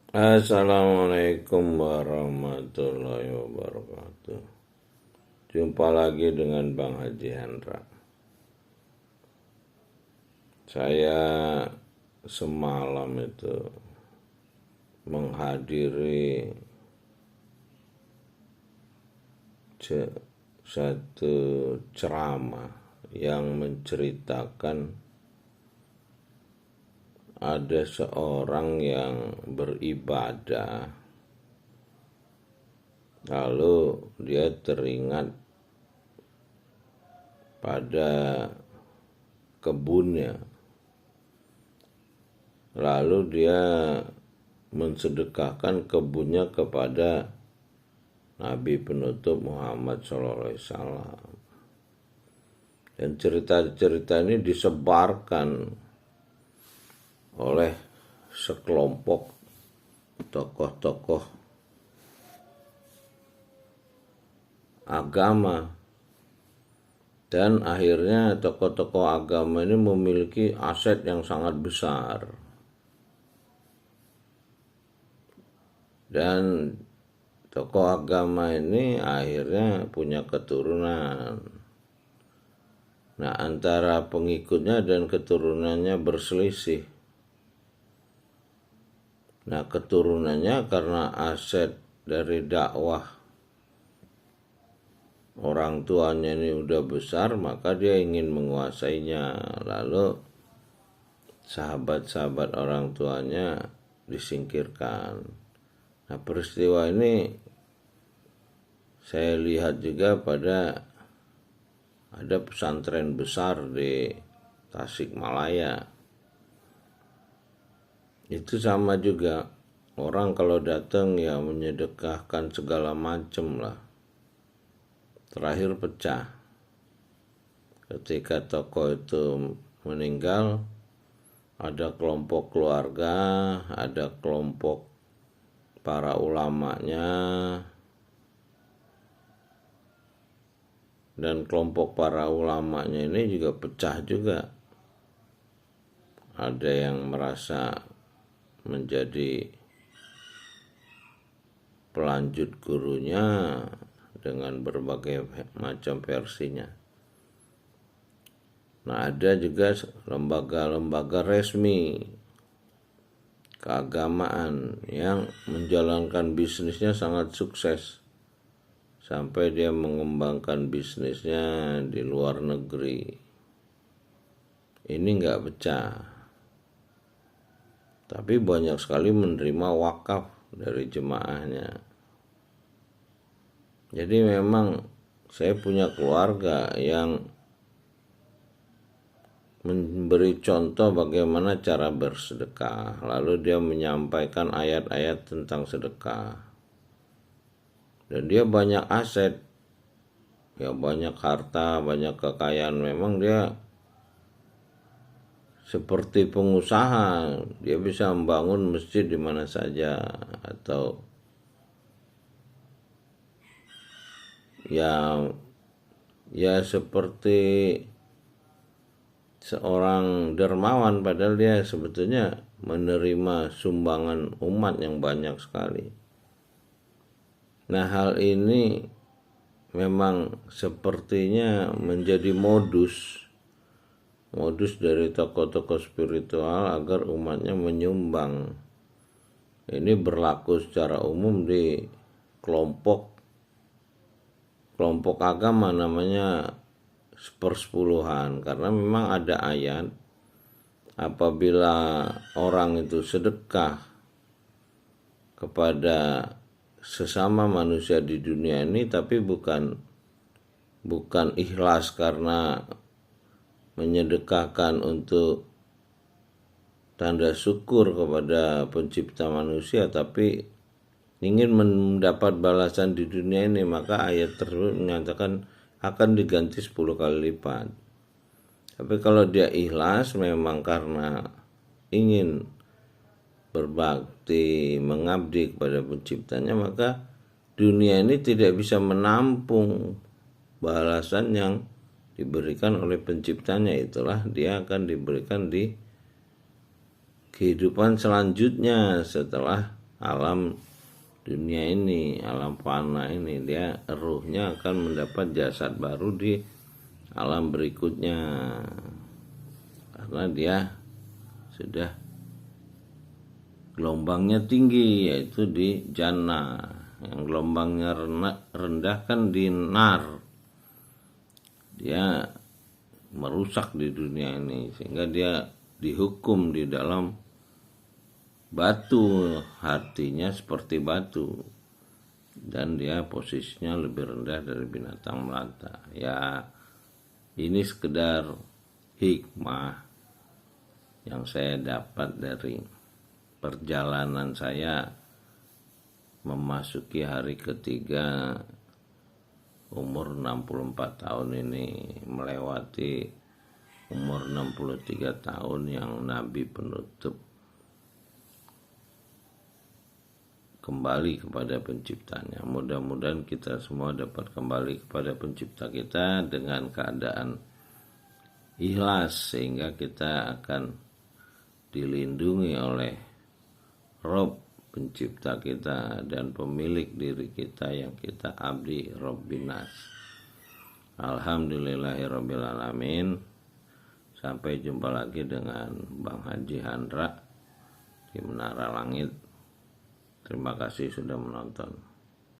Assalamualaikum warahmatullahi wabarakatuh. Jumpa lagi dengan Bang Haji Hendra. Saya semalam itu menghadiri satu ceramah yang menceritakan ada seorang yang beribadah, lalu dia teringat pada kebunnya, lalu dia mensedekahkan kebunnya kepada Nabi penutup Muhammad SAW. Dan cerita-cerita ini disebarkan oleh sekelompok tokoh-tokoh agama, dan akhirnya tokoh-tokoh agama ini memiliki aset yang sangat besar, dan tokoh agama ini akhirnya punya keturunan. Nah, antara pengikutnya dan keturunannya berselisih. Nah, keturunannya karena aset dari dakwah orang tuanya ini udah besar, maka dia ingin menguasainya. Lalu sahabat-sahabat orang tuanya disingkirkan. Nah, peristiwa ini saya lihat juga pada ada pesantren besar di Tasikmalaya. Itu sama juga, orang kalau datang ya menyedekahkan segala macam lah. Terakhir pecah ketika tokoh itu meninggal. Ada kelompok keluarga, ada kelompok para ulamanya, dan kelompok para ulamanya ini juga pecah juga. Ada yang merasa menjadi pelanjut gurunya dengan berbagai macam versinya. Nah, ada juga lembaga-lembaga resmi keagamaan yang menjalankan bisnisnya sangat sukses, sampai dia mengembangkan bisnisnya di luar negeri. Ini nggak pecah, tapi banyak sekali menerima wakaf dari jemaahnya. Jadi memang saya punya keluarga yang memberi contoh bagaimana cara bersedekah, lalu dia menyampaikan ayat-ayat tentang sedekah. Dan dia banyak aset, ya banyak harta, banyak kekayaan. Memang dia seperti pengusaha, dia bisa membangun masjid di mana saja, atau ya seperti seorang dermawan, padahal dia sebetulnya menerima sumbangan umat yang banyak sekali. Nah, hal ini memang sepertinya menjadi modus dari tokoh-tokoh spiritual agar umatnya menyumbang. Ini berlaku secara umum di kelompok agama namanya sepersepuluhan, karena memang ada ayat apabila orang itu sedekah kepada sesama manusia di dunia ini, tapi bukan ikhlas karena menyedekahkan untuk tanda syukur kepada pencipta manusia, tapi ingin mendapat balasan di dunia ini, maka ayat tersebut menyatakan akan diganti 10 kali lipat. Tapi kalau dia ikhlas memang karena ingin berbakti, mengabdi kepada penciptanya, maka dunia ini tidak bisa menampung balasan yang diberikan oleh penciptanya. Itulah dia akan diberikan di kehidupan selanjutnya setelah alam dunia ini, alam fana ini. Dia ruhnya akan mendapat jasad baru di alam berikutnya, karena dia sudah gelombangnya tinggi, yaitu di jannah. Yang gelombangnya rendah kan di nar. Dia merusak di dunia ini, sehingga dia dihukum di dalam batu, hatinya seperti batu, dan dia posisinya lebih rendah dari binatang melata. Ya, ini sekedar hikmah yang saya dapat dari perjalanan saya memasuki hari ketiga umur 64 tahun ini, melewati umur 63 tahun yang Nabi penutup, kembali kepada penciptanya. Mudah-mudahan kita semua dapat kembali kepada pencipta kita dengan keadaan ikhlas, sehingga kita akan dilindungi oleh Rob pencipta kita dan pemilik diri kita yang kita abdi Robbinas. Alhamdulillahirabbil alamin. Sampai jumpa lagi dengan Bang Haji Handra di Menara Langit. Terima kasih sudah menonton.